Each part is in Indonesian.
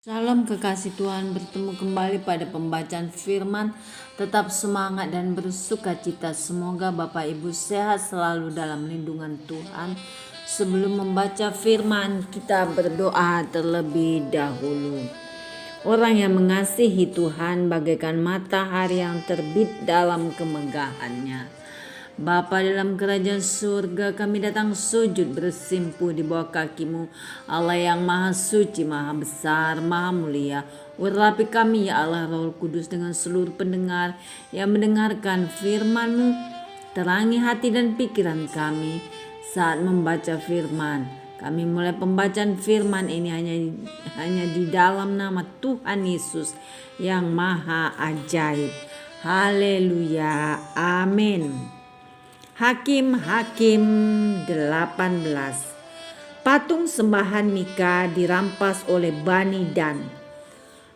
Shalom kekasih Tuhan, bertemu kembali pada pembacaan firman. Tetap semangat dan bersuka cita. Semoga Bapak Ibu sehat selalu dalam lindungan Tuhan. Sebelum membaca firman, kita berdoa terlebih dahulu. Orang yang mengasihi Tuhan bagaikan matahari yang terbit dalam kemegahannya. Bapa dalam kerajaan surga, kami datang sujud bersimpuh di bawah kaki-Mu, Allah yang maha suci, maha besar, maha mulia. Urapi kami ya Allah Roh Kudus dengan seluruh pendengar yang mendengarkan firman-Mu. Terangi hati dan pikiran kami saat membaca firman. Kami mulai pembacaan firman ini hanya di dalam nama Tuhan Yesus yang maha ajaib. Haleluya, amin. Hakim-Hakim 18. Patung sembahan Mika dirampas oleh Bani Dan.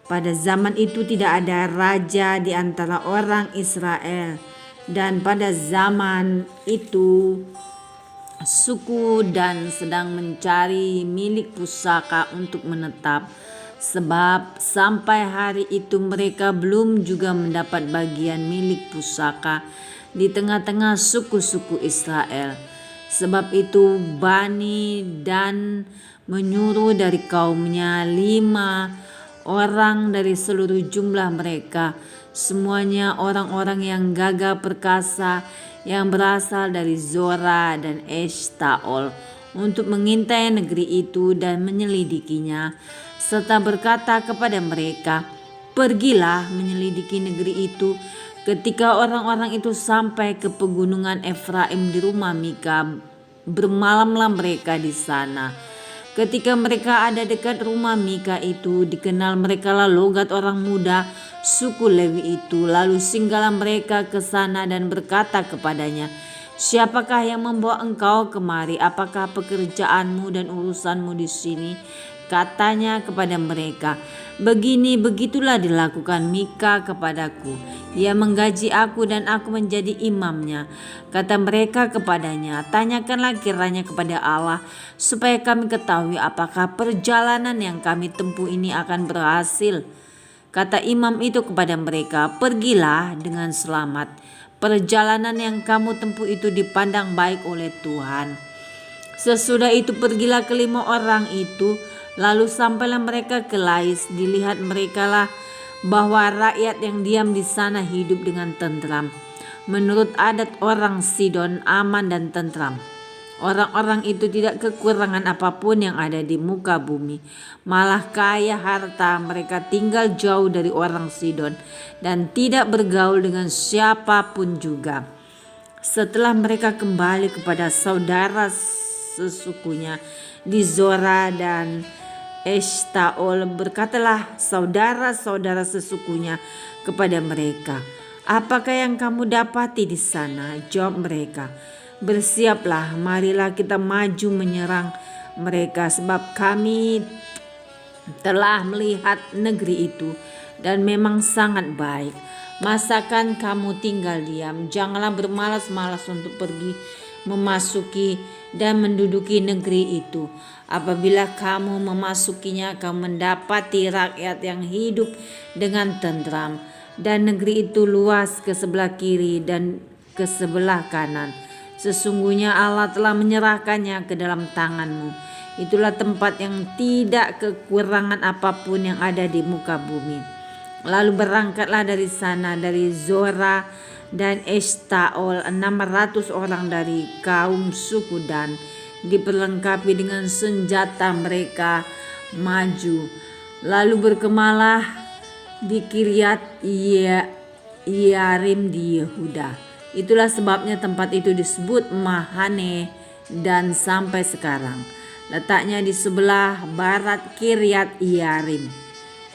Pada zaman itu tidak ada raja di antara orang Israel, dan pada zaman itu suku Dan sedang mencari milik pusaka untuk menetap, sebab sampai hari itu mereka belum juga mendapat bagian milik pusaka di tengah-tengah suku-suku Israel. Sebab itu Bani Dan menyuruh dari kaumnya 5 orang dari seluruh jumlah mereka, semuanya orang-orang yang gagah perkasa yang berasal dari Zora dan Eshtaol, untuk mengintai negeri itu dan menyelidikinya, serta berkata kepada mereka, "Pergilah menyelidiki negeri itu." Ketika orang-orang itu sampai ke pegunungan Efraim di rumah Mika, bermalamlah mereka di sana. Ketika mereka ada dekat rumah Mika itu, dikenal mereka lah logat orang muda suku Lewi itu. Lalu singgahlah mereka ke sana dan berkata kepadanya, "Siapakah yang membawa engkau kemari? Apakah pekerjaanmu dan urusanmu di sini?" Katanya kepada mereka, "Begitulah dilakukan Mika kepadaku. Ia menggaji aku dan aku menjadi imamnya." Kata mereka kepadanya, "Tanyakanlah kiranya kepada Allah, supaya kami ketahui apakah perjalanan yang kami tempuh ini akan berhasil." Kata imam itu kepada mereka, "Pergilah dengan selamat. Perjalanan yang kamu tempuh itu dipandang baik oleh Tuhan." Sesudah itu pergilah ke-5 orang itu, lalu sampailah mereka ke Lais. Dilihat mereka lah bahwa rakyat yang diam di sana hidup dengan tentram, menurut adat orang Sidon, aman dan tentram. Orang-orang itu tidak kekurangan apapun yang ada di muka bumi, malah kaya harta. Mereka tinggal jauh dari orang Sidon dan tidak bergaul dengan siapapun juga. Setelah mereka kembali kepada saudara sesukunya di Zora dan Eshtaol, berkatalah saudara-saudara sesukunya kepada mereka, "Apakah yang kamu dapati di sana?" Jawab mereka, "Bersiaplah, marilah kita maju menyerang mereka, sebab kami telah melihat negeri itu dan memang sangat baik. Masakan kamu tinggal diam? Janganlah bermalas-malas untuk pergi memasuki dan menduduki negeri itu. Apabila kamu memasukinya, kamu mendapati rakyat yang hidup dengan tentram, dan negeri itu luas ke sebelah kiri dan ke sebelah kanan. Sesungguhnya Allah telah menyerahkannya ke dalam tanganmu. Itulah tempat yang tidak kekurangan apapun yang ada di muka bumi." Lalu berangkatlah dari sana, dari Zora dan Eshtaol, 600 orang dari kaum suku Dan, diperlengkapi dengan senjata. Mereka maju lalu berkemalah di Kiryat Yearim di Yehuda. Itulah sebabnya tempat itu disebut Mahane Dan sampai sekarang. Letaknya di sebelah barat Kiryat Yearim.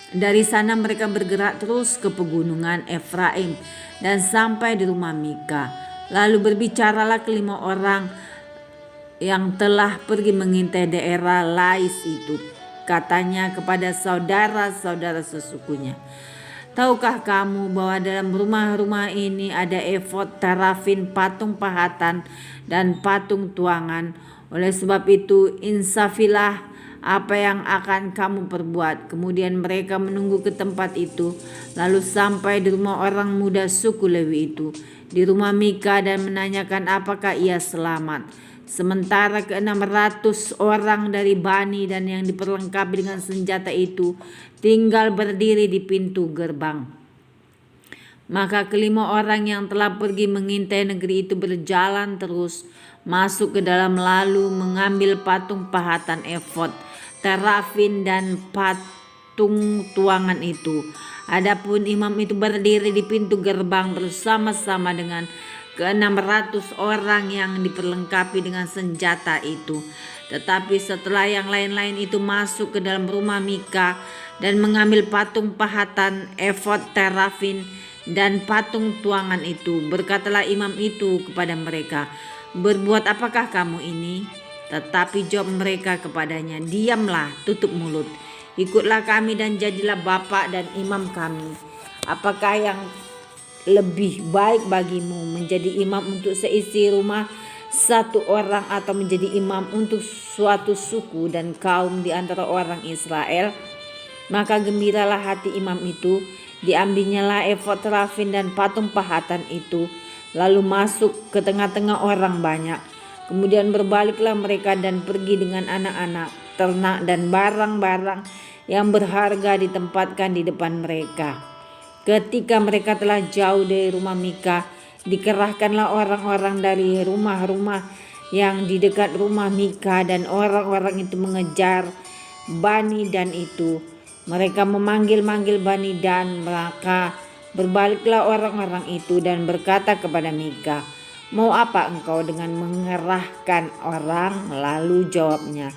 Dari sana mereka bergerak terus ke pegunungan Efraim dan sampai di rumah Mika. Lalu berbicaralah ke-5 orang yang telah pergi mengintai daerah Lais itu. Katanya kepada saudara-saudara sesukunya, "Tahukah kamu bahwa dalam rumah-rumah ini ada efod, tarafin, patung pahatan, dan patung tuangan? Oleh sebab itu insafilah, apa yang akan kamu perbuat. Kemudian mereka menunggu ke tempat itu, lalu sampai di rumah orang muda suku Lewi itu, di rumah Mika, dan menanyakan apakah ia selamat. Sementara ke-600 orang dari Bani dan yang diperlengkapi dengan senjata itu tinggal berdiri di pintu gerbang. Maka kelima orang yang telah pergi mengintai negeri itu berjalan terus masuk ke dalam, lalu mengambil patung pahatan efod, terafin, dan patung tuangan itu. Adapun imam itu berdiri di pintu gerbang bersama-sama dengan ke-600 orang yang diperlengkapi dengan senjata itu. Tetapi setelah yang lain-lain itu masuk ke dalam rumah Mika dan mengambil patung pahatan efod, terafin, dan patung tuangan itu, berkatalah imam itu kepada mereka, "Berbuat apakah kamu ini?" Tetapi jawab mereka kepadanya, "Diamlah, tutup mulut. Ikutlah kami dan jadilah bapak dan imam kami. Apakah yang lebih baik bagimu, menjadi imam untuk seisi rumah satu orang, atau menjadi imam untuk suatu suku dan kaum di antara orang Israel?" Maka gembiralah hati imam itu. Diambilnyalah efod, terafin, dan patung pahatan itu, lalu masuk ke tengah-tengah orang banyak. Kemudian berbaliklah mereka dan pergi dengan anak-anak, ternak, dan barang-barang yang berharga ditempatkan di depan mereka. Ketika mereka telah jauh dari rumah Mika, dikerahkanlah orang-orang dari rumah-rumah yang di dekat rumah Mika, dan orang-orang itu mengejar Bani Dan itu. Mereka memanggil-manggil Bani Dan, maka berbaliklah orang-orang itu dan berkata kepada Mika, "Mau apa engkau dengan mengerahkan orang?" Lalu jawabnya,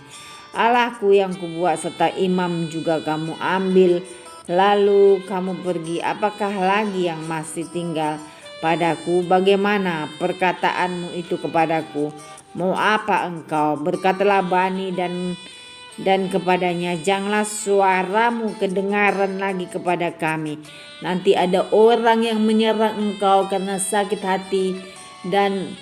"Allahku yang kubuat serta imam juga kamu ambil, lalu kamu pergi. Apakah lagi yang masih tinggal padaku? Bagaimana perkataanmu itu kepadaku? Mau apa engkau?" Berkatalah Bani dan kepadanya, "Janganlah suaramu kedengaran lagi kepada kami. Nanti ada orang yang menyerang engkau karena sakit hati, dan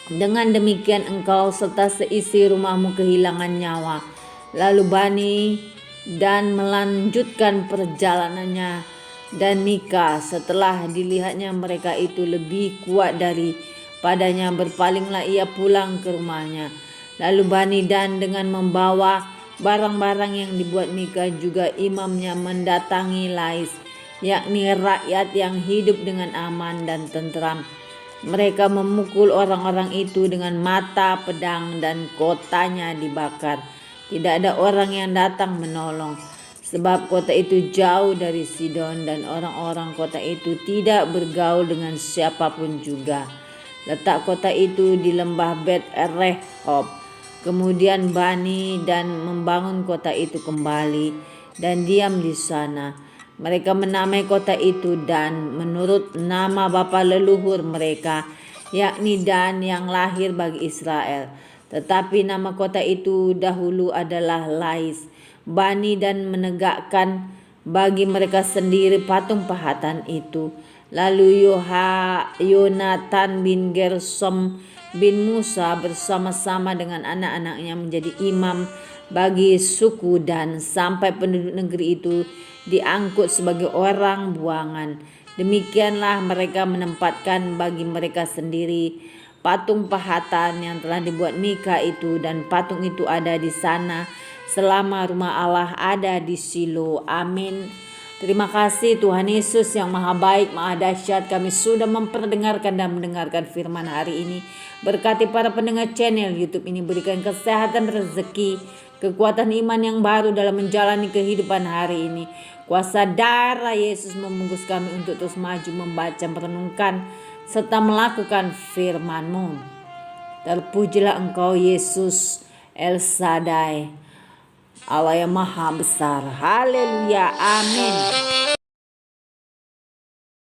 dengan demikian engkau serta seisi rumahmu kehilangan nyawa." Lalu Bani Dan melanjutkan perjalanannya, dan Mika setelah dilihatnya mereka itu lebih kuat daripadanya, berpalinglah ia pulang ke rumahnya. Lalu Bani Dan dengan membawa barang-barang yang dibuat Mika, juga imamnya, mendatangi Lais, yakni rakyat yang hidup dengan aman dan tentram. Mereka memukul orang-orang itu dengan mata pedang, dan kotanya dibakar. Tidak ada orang yang datang menolong, sebab kota itu jauh dari Sidon, dan orang-orang kota itu tidak bergaul dengan siapapun juga. Letak kota itu di lembah Bet Rehob. Kemudian Bani Dan membangun kota itu kembali dan diam di sana. Mereka menamai kota itu Dan menurut nama bapa leluhur mereka, yakni Dan yang lahir bagi Israel. Tetapi nama kota itu dahulu adalah Lais. Bani Dan menegakkan bagi mereka sendiri patung pahatan itu. Lalu Yonatan bin Gersom bin Musa bersama-sama dengan anak-anaknya menjadi imam bagi suku Dan, sampai penduduk negeri itu diangkut sebagai orang buangan. Demikianlah mereka menempatkan bagi mereka sendiri patung pahatan yang telah dibuat Mika itu, dan patung itu ada di sana selama rumah Allah ada di Shilo. Amin. Terima kasih Tuhan Yesus yang maha baik, maha dahsyat. Kami sudah memperdengarkan dan mendengarkan firman hari ini. Berkati para pendengar channel YouTube ini, berikan kesehatan, rezeki, kekuatan iman yang baru dalam menjalani kehidupan hari ini. Kuasa darah Yesus membungkus kami untuk terus maju, membaca, merenungkan, serta melakukan firman-Mu. Terpujilah Engkau Yesus El Shaddai, Allah yang maha besar. Haleluya, amin.